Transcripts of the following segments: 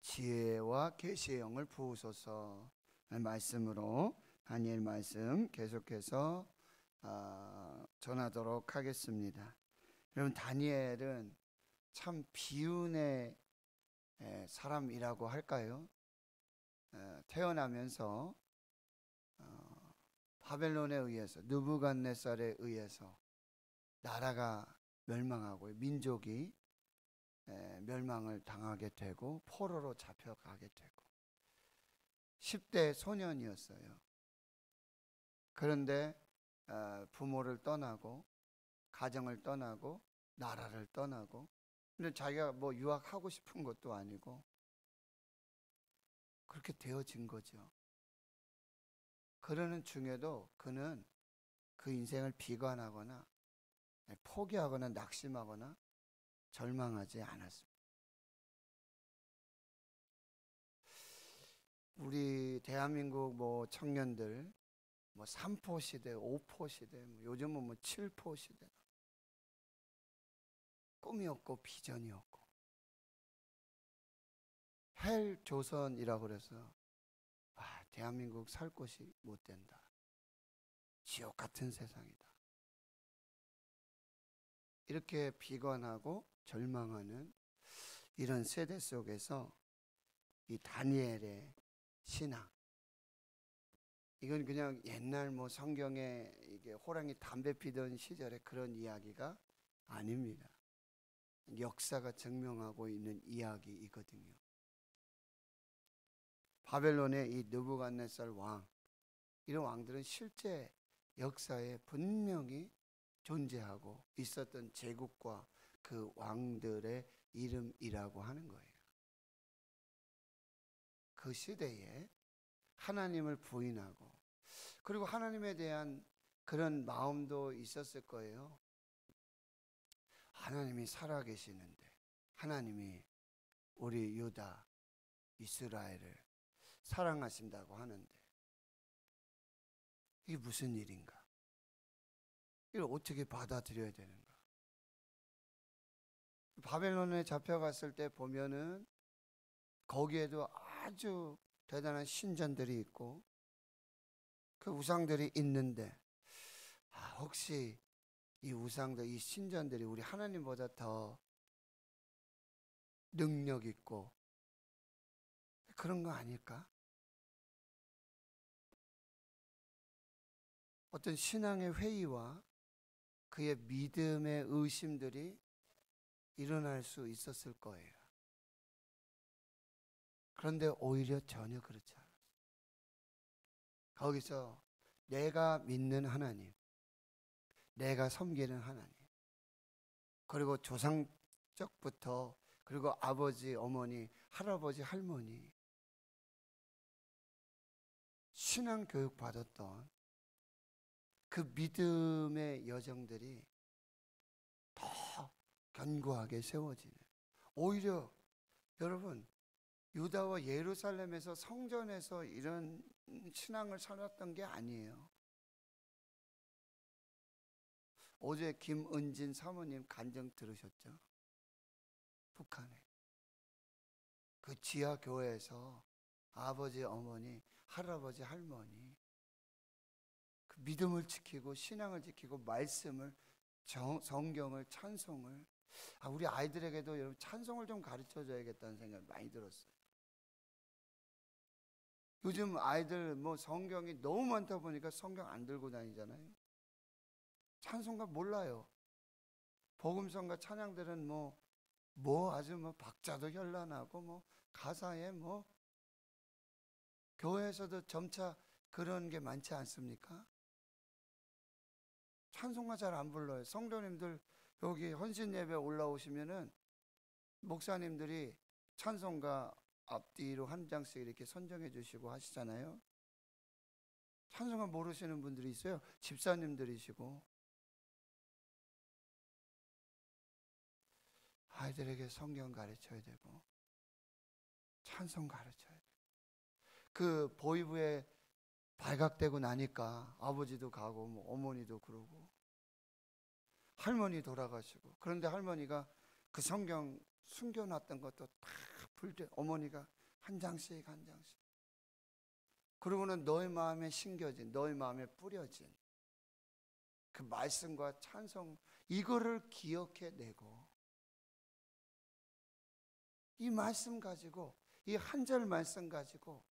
지혜와 계시의 영을 부으소서 말씀으로 다니엘 말씀 계속해서 전하도록 하겠습니다. 여러분, 다니엘은 참 비운의 사람이라고 할까요? 태어나면서 바벨론에 의해서, 느부갓네살에 의해서 나라가 멸망하고 민족이 멸망을 당하게 되고 포로로 잡혀가게 되고 10대 소년이었어요. 그런데 부모를 떠나고 가정을 떠나고 나라를 떠나고, 근데 자기가 뭐 유학하고 싶은 것도 아니고 그렇게 되어진 거죠. 그러는 중에도 그는 그 인생을 비관하거나 포기하거나 낙심하거나 절망하지 않았습니다. 우리 대한민국 뭐 청년들 뭐 3포 시대, 5포 시대, 요즘은 뭐 7포 시대, 꿈이 없고 비전이 없고 헬 조선이라고 그래서 대한민국 살 곳이 못 된다, 지옥 같은 세상이다, 이렇게 비관하고 절망하는 이런 세대 속에서 이 다니엘의 신앙, 이건 그냥 옛날 뭐 성경에 이게 호랑이 담배 피던 시절의 그런 이야기가 아닙니다. 역사가 증명하고 있는 이야기이거든요. 바벨론의 이 느부갓네살 왕, 이런 왕들은 실제 역사에 분명히 존재하고 있었던 제국과 그 왕들의 이름이라고 하는 거예요. 그 시대에 하나님을 부인하고, 그리고 하나님에 대한 그런 마음도 있었을 거예요. 하나님이 살아계시는데, 하나님이 우리 유다, 이스라엘을 사랑하신다고 하는데 이게 무슨 일인가? 이걸 어떻게 받아들여야 되는가? 바벨론에 잡혀갔을 때 보면은 거기에도 아주 대단한 신전들이 있고 그 우상들이 있는데, 혹시 이 우상들, 이 신전들이 우리 하나님보다 더 능력 있고 그런 거 아닐까? 어떤 신앙의 회의와 그의 믿음의 의심들이 일어날 수 있었을 거예요. 그런데 오히려 전혀 그렇지 않았어요. 거기서 내가 믿는 하나님, 내가 섬기는 하나님, 그리고 조상적부터, 그리고 아버지, 어머니, 할아버지, 할머니 신앙 교육 받았던 그 믿음의 여정들이 더 견고하게 세워지는, 오히려 여러분, 유다와 예루살렘에서 성전에서 이런 신앙을 살았던 게 아니에요. 어제 김은진 사모님 간증 들으셨죠? 북한에 그 지하 교회에서 아버지, 어머니, 할아버지, 할머니 그 믿음을 지키고 신앙을 지키고 말씀을, 성경을, 찬송을, 우리 아이들에게도 여러분 찬송을 좀 가르쳐 줘야겠다는 생각이 많이 들었어요. 요즘 아이들 뭐 성경이 너무 많다 보니까 성경 안 들고 다니잖아요. 찬송가 몰라요. 복음성가 찬양들은 뭐 아주 박자도 현란하고 가사에 교회에서도 점차 그런 게 많지 않습니까? 찬송가 잘 안 불러요. 성도님들 여기 헌신 예배 올라오시면은 목사님들이 찬송가 앞뒤로 한 장씩 이렇게 선정해 주시고 하시잖아요. 찬송가 모르시는 분들이 있어요. 집사님들이시고. 아이들에게 성경 가르쳐야 되고 찬송 가르쳐야 되고, 그 보이부에 발각되고 나니까 아버지도 가고 어머니도 그러고 할머니 돌아가시고, 그런데 할머니가 그 성경 숨겨놨던 것도 다 불 때 어머니가 한 장씩 한 장씩. 그러고는 너의 마음에 심겨진, 너의 마음에 뿌려진 그 말씀과 찬송, 이거를 기억해내고 이 말씀 가지고, 이 한 절 말씀 가지고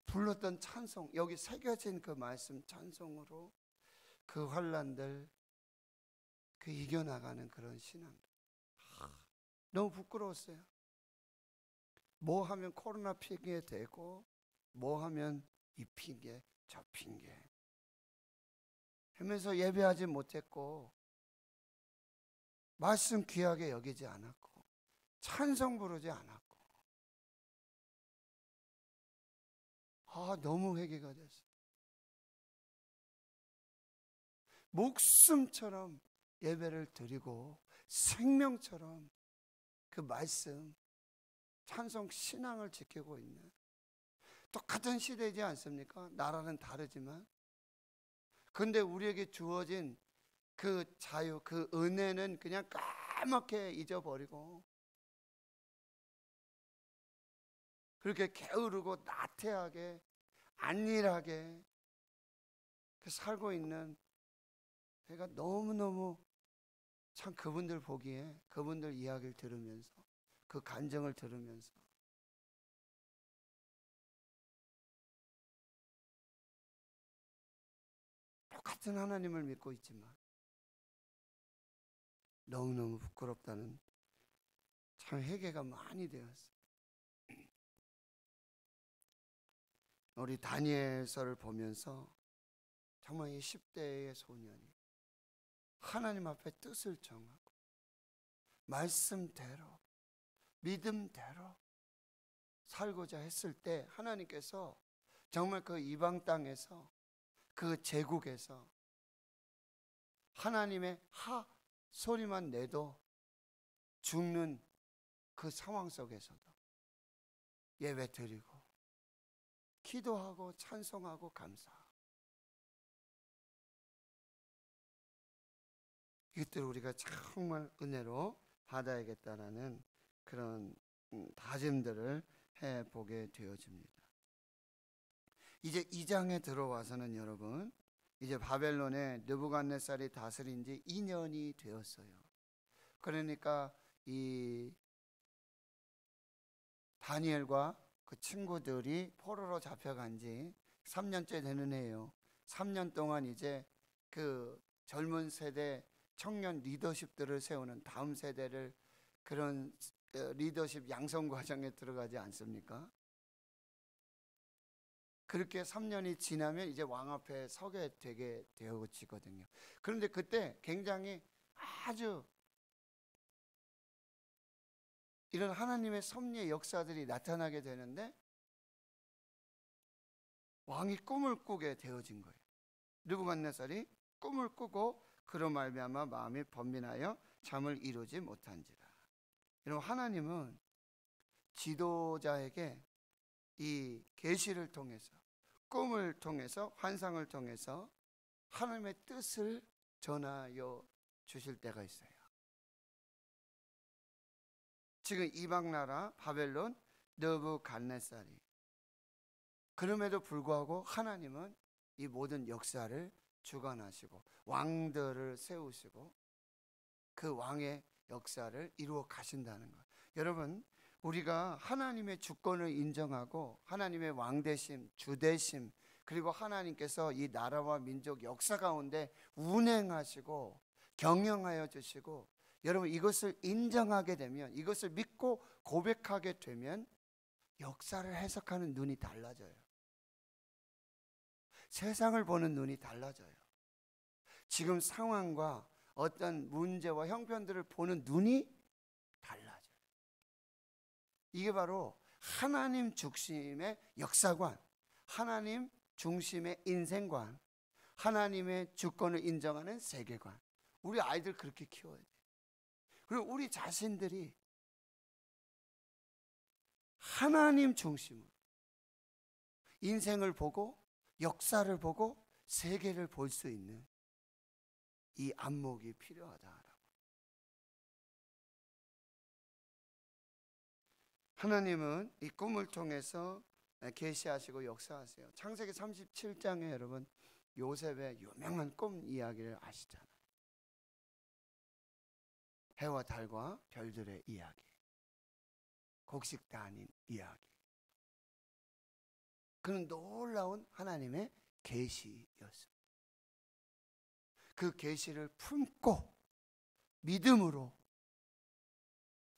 불렀던 찬송, 여기 새겨진 그 말씀 찬송으로 그 환난들 그 이겨나가는 그런 신앙. 너무 부끄러웠어요. 뭐 하면 코로나 핑계 대고, 뭐 하면 이 핑계 저 핑계 하면서 예배하지 못했고, 말씀 귀하게 여기지 않았고, 찬송 부르지 않았고, 너무 회개가 됐어요. 목숨처럼 예배를 드리고 생명처럼 그 말씀 찬송 신앙을 지키고 있는, 똑같은 시대이지 않습니까? 나라는 다르지만. 그런데 우리에게 주어진 그 자유, 그 은혜는 그냥 까맣게 잊어버리고 그렇게 게으르고 나태하게 안일하게 살고 있는, 제가 너무너무 참 그분들 보기에, 그분들 이야기를 들으면서, 그 간증을 들으면서 똑같은 하나님을 믿고 있지만 너무너무 부끄럽다는 참 회개가 많이 되었어요. 우리 다니엘서를 보면서 정말 이 10대의 소년이 하나님 앞에 뜻을 정하고 말씀대로 믿음대로 살고자 했을 때 하나님께서 정말 그 이방 땅에서, 그 제국에서 하나님의 하 소리만 내도 죽는 그 상황 속에서도 예배 드리고 기도하고 찬송하고 감사하고, 이것들을 우리가 정말 은혜로 받아야겠다라는 그런 다짐들을 해보게 되어집니다. 이제 2장에 들어와서는 여러분, 이제 바벨론에 느부갓네살이 다스린 지 2년이 되었어요. 그러니까 이 다니엘과 그 친구들이 포로로 잡혀간 지 3년째 되는 해예요. 3년 동안 이제 그 젊은 세대 청년 리더십들을 세우는, 다음 세대를 그런 리더십 양성 과정에 들어가지 않습니까? 그렇게 3년이 지나면 이제 왕 앞에 서게 되게 되어지거든요. 그런데 그때 굉장히 아주 이런 하나님의 섭리의 역사들이 나타나게 되는데, 왕이 꿈을 꾸게 되어진 거예요. 느부갓네살이 꿈을 꾸고 그로 말미암아 마음이 번민하여 잠을 이루지 못한지라. 여러분, 하나님은 지도자에게 이 계시를 통해서, 꿈을 통해서, 환상을 통해서 하나님의 뜻을 전하여 주실 때가 있어요. 지금 이방 나라 바벨론 느부갓네살이, 그럼에도 불구하고 하나님은 이 모든 역사를 주관하시고 왕들을 세우시고 그 왕의 역사를 이루어 가신다는 것. 여러분, 우리가 하나님의 주권을 인정하고 하나님의 왕되심, 주되심, 그리고 하나님께서 이 나라와 민족 역사 가운데 운행하시고 경영하여 주시고, 여러분 이것을 인정하게 되면, 이것을 믿고 고백하게 되면 역사를 해석하는 눈이 달라져요. 세상을 보는 눈이 달라져요. 지금 상황과 어떤 문제와 형편들을 보는 눈이 달라져요. 이게 바로 하나님 중심의 역사관, 하나님 중심의 인생관, 하나님의 주권을 인정하는 세계관. 우리 아이들 그렇게 키워야 돼요. 그리고 우리 자신들이 하나님 중심으로 인생을 보고 역사를 보고 세계를 볼 수 있는 이 안목이 필요하다. 하나님은 이 꿈을 통해서 계시하시고 역사하세요. 창세기 37장에 여러분 요셉의 유명한 꿈 이야기를 아시잖아요. 해와 달과 별들의 이야기, 곡식 다닌 이야기. 그는 놀라운 하나님의 계시였습니다. 그 계시를 품고 믿음으로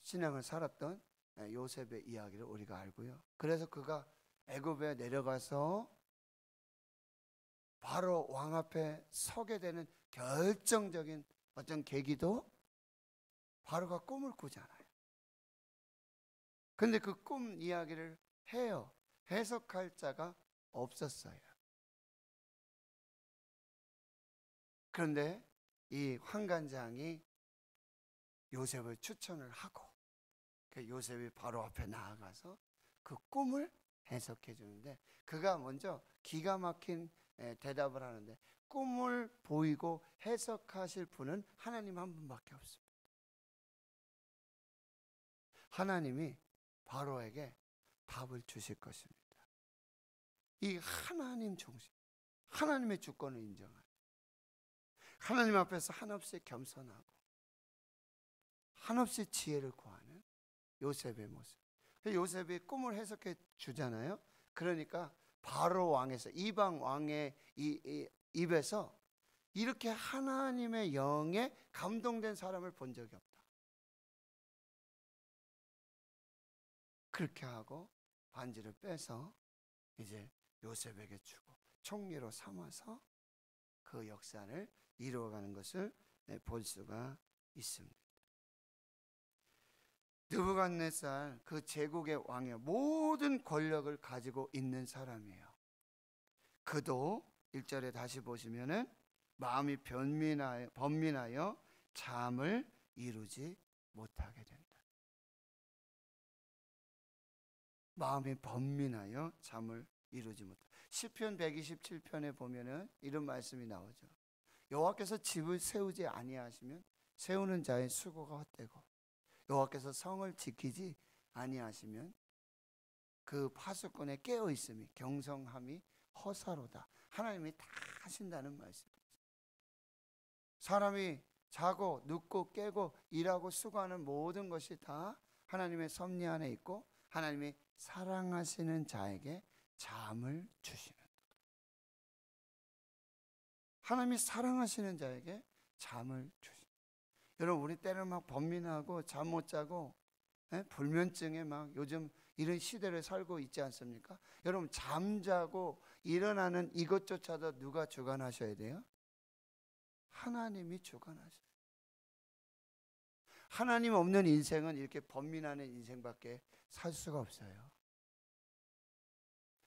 신앙을 살았던 요셉의 이야기를 우리가 알고요. 그래서 그가 애굽에 내려가서 바로 왕 앞에 서게 되는 결정적인 어떤 계기도 바로가 꿈을 꾸잖아요. 근데 그 꿈 이야기를 해요. 해석할 자가 없었어요. 그런데 이 환관장이 요셉을 추천을 하고 요셉이 바로 앞에 나아가서 그 꿈을 해석해 주는데, 그가 먼저 기가 막힌 대답을 하는데, 꿈을 보이고 해석하실 분은 하나님 한 분밖에 없습니다. 하나님이 바로에게 답을 주실 것입니다. 이 하나님 중심, 하나님의 주권을 인정하는, 하나님 앞에서 한없이 겸손하고 한없이 지혜를 구하는 요셉의 모습. 요셉이 꿈을 해석해 주잖아요. 그러니까 바로 왕에서, 이방 왕의 입에서 이렇게 하나님의 영에 감동된 사람을 본 적이 없다. 그렇게 하고 반지를 빼서 이제 요셉에게 주고 총리로 삼아서 그 역사를 이루어가는 것을 볼 수가 있습니다. 느부갓네살 그 제국의 왕의 모든 권력을 가지고 있는 사람이에요. 그도 1절에 다시 보시면은 마음이 번민하여 잠을 이루지 못하게 된다. 마음이 번민하여 잠을 이루지 못한다. 시편 127편에 보면은 이런 말씀이 나오죠. 여호와께서 집을 세우지 아니하시면 세우는 자의 수고가 헛되고, 여호와께서 성을 지키지 아니하시면 그 파수꾼의 깨어 있음이 경성함이 허사로다. 하나님이 다 하신다는 말씀이죠. 사람이 자고 눕고 깨고 일하고 수고하는 모든 것이 다 하나님의 섭리 안에 있고, 하나님이 사랑하시는 자에게 잠을 주시는, 하나님이 사랑하시는 자에게 잠을 주시는. 여러분, 우리 때는 막 번민하고 잠 못 자고 불면증에 막 요즘 이런 시대를 살고 있지 않습니까? 여러분, 잠자고 일어나는 이것조차도 누가 주관하셔야 돼요? 하나님이 주관하셔요. 하나님 없는 인생은 이렇게 번민하는 인생밖에 살 수가 없어요.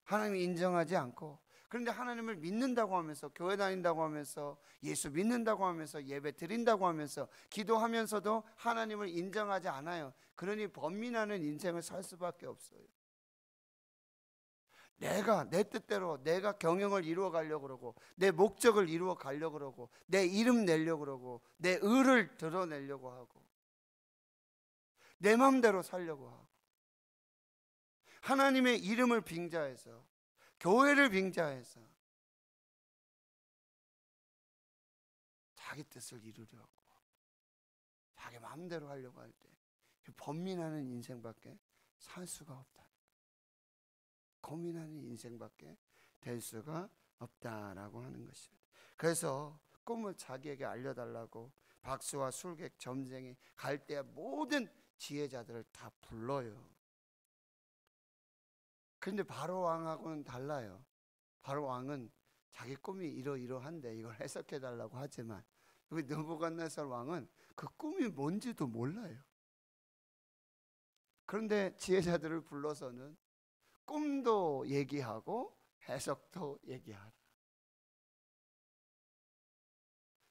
하나님이 인정하지 않고, 그런데 하나님을 믿는다고 하면서, 교회 다닌다고 하면서, 예수 믿는다고 하면서, 예배 드린다고 하면서, 기도하면서도 하나님을 인정하지 않아요. 그러니 번민하는 인생을 살 수밖에 없어요. 내가 내 뜻대로 내가 경영을 이루어 가려고 그러고, 내 목적을 이루어 가려고 그러고, 내 이름 내려고 그러고, 내 의를 드러내려고 하고, 내 마음대로 살려고 하고, 하나님의 이름을 빙자해서, 교회를 빙자해서 자기 뜻을 이루려고, 자기 마음대로 하려고 할 때 번민하는 인생밖에 살 수가 없다. 고민하는 인생밖에 될 수가 없다라고 하는 것입니다. 그래서 꿈을 자기에게 알려달라고 박수와 술객, 점쟁이, 갈대아 모든 지혜자들을 다 불러요. 그런데 바로 왕하고는 달라요. 바로 왕은 자기 꿈이 이러이러한데 이걸 해석해 달라고 하지만, 여기 느부갓네살 왕은 그 꿈이 뭔지도 몰라요. 그런데 지혜자들을 불러서는 꿈도 얘기하고 해석도 얘기하라.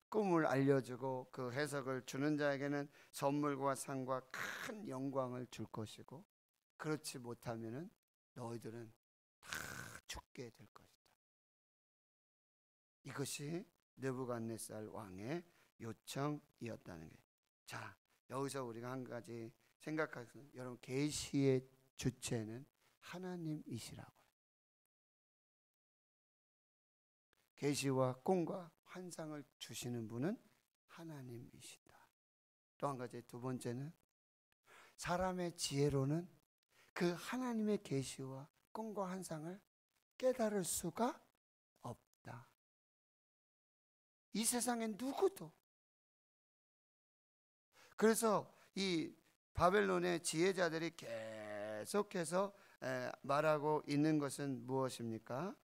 꿈을 알려주고 그 해석을 주는 자에게는 선물과 상과 큰 영광을 줄 것이고, 그렇지 못하면은 너희들은 다 죽게 될 것이다. 이것이 느부갓네살 왕의 요청이었다는 거예요. 자, 여기서 우리가 한 가지 생각할 수 있는, 여러분, 계시의 주체는 하나님이시라고. 계시와 꿈과 환상을 주시는 분은 하나님이시다. 또 한 가지, 두 번째는 사람의 지혜로는 그 하나님의 계시와 꿈과 환상을 깨달을 수가 없다. 이 세상에 누구도. 그래서 이 바벨론의 지혜자들이 계속해서 말하고 있는 것은 무엇입니까?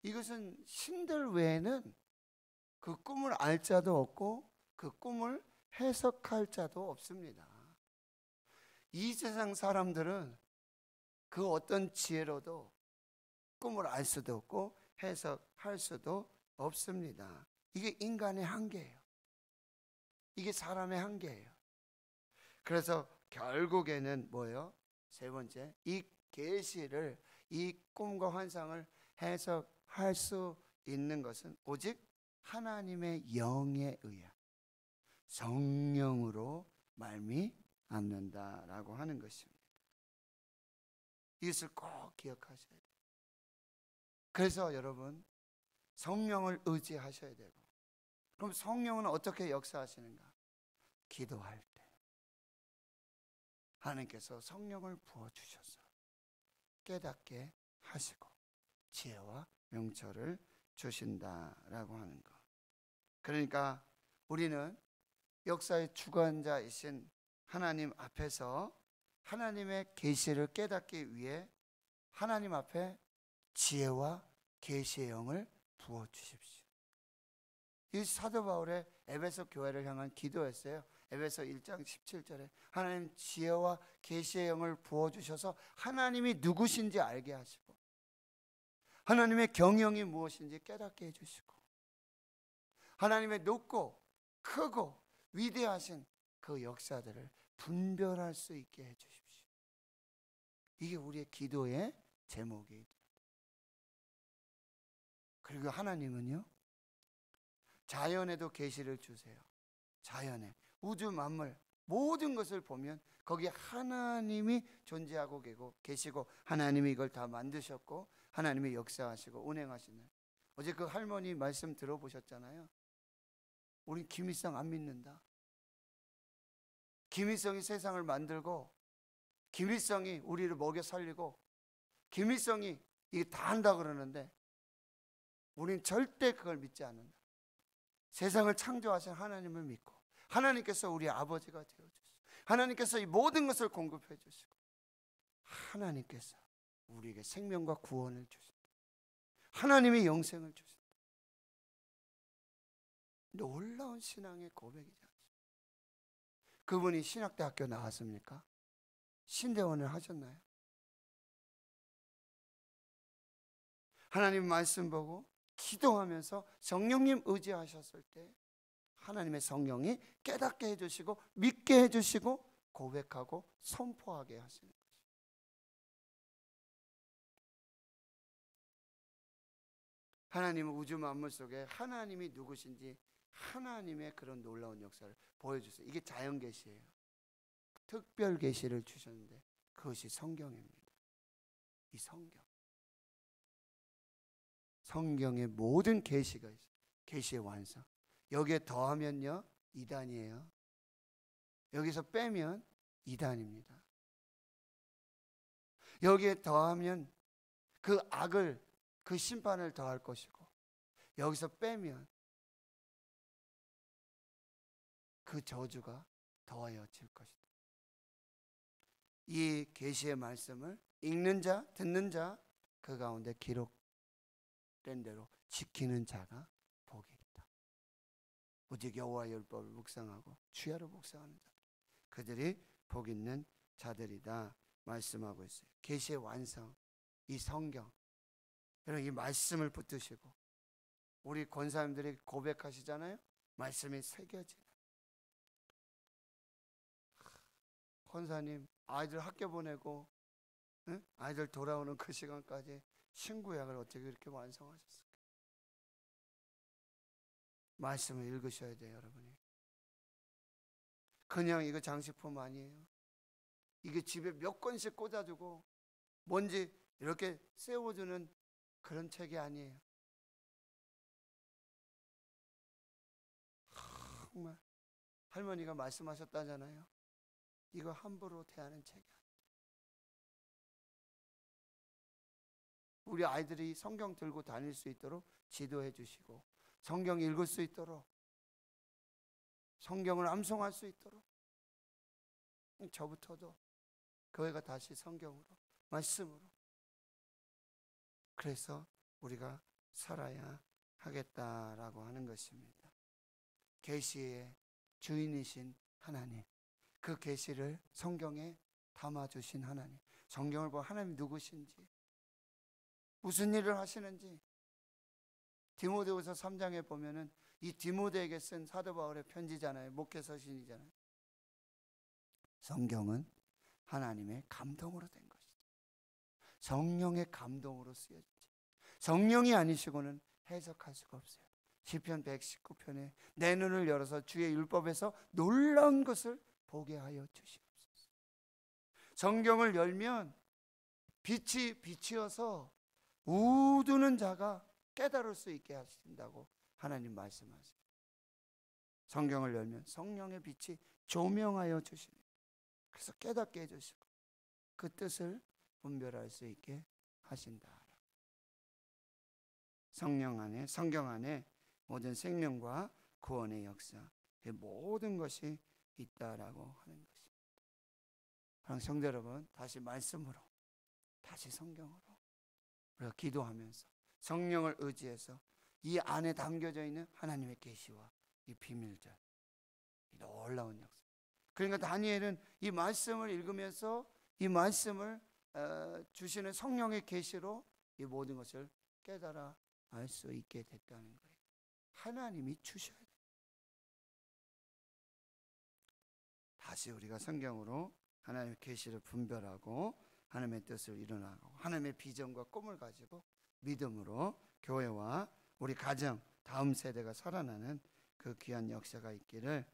이것은 신들 외에는 그 꿈을 알 자도 없고 그 꿈을 해석할 자도 없습니다. 이 세상 사람들은 그 어떤 지혜로도 꿈을 알 수도 없고 해석할 수도 없습니다. 이게 인간의 한계예요. 이게 사람의 한계예요. 그래서 결국에는 뭐예요? 세 번째, 이 계시를, 이 꿈과 환상을 해석할 수 있는 것은 오직 하나님의 영에 의한 성령으로 말미암는다라고 하는 것입니다. 이것을 꼭 기억하셔야 돼요. 그래서 여러분, 성령을 의지하셔야 되고, 그럼 성령은 어떻게 역사하시는가? 기도할 때 하나님께서 성령을 부어주셔서 깨닫게 하시고 지혜와 명철을 주신다라고 하는 것. 그러니까 우리는 역사의 주관자이신 하나님 앞에서 하나님의 계시를 깨닫기 위해 하나님 앞에 지혜와 계시의 영을 부어주십시오. 이 사도 바울의 에베소 교회를 향한 기도였어요. 에베소 1장 17절에 하나님 지혜와 계시의 영을 부어주셔서 하나님이 누구신지 알게 하시고 하나님의 경영이 무엇인지 깨닫게 해주시고 하나님의 높고 크고 위대하신 그 역사들을 분별할 수 있게 해주십시오. 이게 우리의 기도의 제목이에요. 그리고 하나님은요, 자연에도 계시를 주세요. 자연에, 우주 만물 모든 것을 보면 거기에 하나님이 존재하고 계시고 하나님이 이걸 다 만드셨고 하나님이 역사하시고 운행하시는. 어제 그 할머니 말씀 들어보셨잖아요. 우린 김일성 안 믿는다. 김일성이 세상을 만들고 김일성이 우리를 먹여 살리고 김일성이 이게 다 한다 그러는데 우린 절대 그걸 믿지 않는다. 세상을 창조하신 하나님을 믿고 하나님께서 우리 아버지가 되어주시고 하나님께서 이 모든 것을 공급해 주시고 하나님께서 우리에게 생명과 구원을 주신다. 하나님이 영생을 주신다. 놀라운 신앙의 고백이지 않습니까? 그분이 신학대학교 나왔습니까? 신대원을 하셨나요? 하나님 말씀 보고 기도하면서 성령님 의지하셨을 때 하나님의 성령이 깨닫게 해주시고 믿게 해주시고 고백하고 선포하게 하시는 것입니다. 하나님은 우주 만물 속에 하나님이 누구신지 하나님의 그런 놀라운 역사를 보여주세요. 이게 자연 계시예요. 특별 계시를 주셨는데 그것이 성경입니다. 이 성경의 모든 계시가 있어요. 계시의 완성. 여기에 더하면요 이단이에요. 여기서 빼면 이단입니다. 여기에 더하면 그 악을, 그 심판을 더할 것이고 여기서 빼면 그 저주가 더하여질 것이다. 이 계시의 말씀을 읽는 자, 듣는 자, 그 가운데 기록된 대로 지키는 자가 복이 있다. 오직 여호와의 율법을 묵상하고 주야로 묵상하는 자들, 그들이 복 있는 자들이다 말씀하고 있어요. 계시의 완성, 이 성경, 여러분 이 말씀을 붙드시고 우리 권사님들이 고백하시잖아요. 말씀이 새겨지는. 권사님 아이들 학교 보내고 아이들 돌아오는 그 시간까지 신구약을 어떻게 그렇게 완성하셨을까? 말씀을 읽으셔야 돼요, 여러분이. 그냥 이거 장식품 아니에요. 이게 집에 몇 권씩 꽂아주고 뭔지 이렇게 세워주는 그런 책이 아니에요. 정말 할머니가 말씀하셨다잖아요. 이거 함부로 대하는 책이 아니에요. 우리 아이들이 성경 들고 다닐 수 있도록 지도해 주시고, 성경 읽을 수 있도록, 성경을 암송할 수 있도록, 저부터도 교회가 다시 성경으로, 말씀으로, 그래서 우리가 살아야 하겠다라고 하는 것입니다. 계시의 주인이신 하나님, 그 계시를 성경에 담아주신 하나님, 성경을 보면 하나님이 누구신지, 무슨 일을 하시는지, 디모데후서 3장에 보면은 이 디모데에게 쓴 사도 바울의 편지잖아요. 목회 서신이잖아요. 성경은 하나님의 감동으로 된 것이죠. 성령의 감동으로 쓰여지지. 성령이 아니시고는 해석할 수가 없어요. 시편 119편에 내 눈을 열어서 주의 율법에서 놀라운 것을 보게 하여 주시옵소서. 성경을 열면 빛이 비치어서 우두는 자가 깨달을 수 있게 하신다고 하나님 말씀하세요. 성경을 열면 성령의 빛이 조명하여 주십니다. 그래서 깨닫게 해주시고 그 뜻을 분별할 수 있게 하신다. 성령 안에, 성경 안에 모든 생명과 구원의 역사, 그 모든 것이 있다라고 하는 것입니다. 사랑하는 성도 여러분, 다시 말씀으로, 다시 성경으로 우리가 기도하면서 성령을 의지해서 이 안에 담겨져 있는 하나님의 계시와 이 비밀들, 이 놀라운 역사. 그러니까 다니엘은 이 말씀을 읽으면서 이 말씀을 주시는 성령의 계시로 이 모든 것을 깨달아 알 수 있게 됐다는 거예요. 하나님이 주셔야 돼요. 다시 우리가 성경으로 하나님의 계시를 분별하고 하나님의 뜻을 일어나고 하나님의 비전과 꿈을 가지고 믿음으로 교회와 우리 가정, 다음 세대가 살아나는 그 귀한 역사가 있기를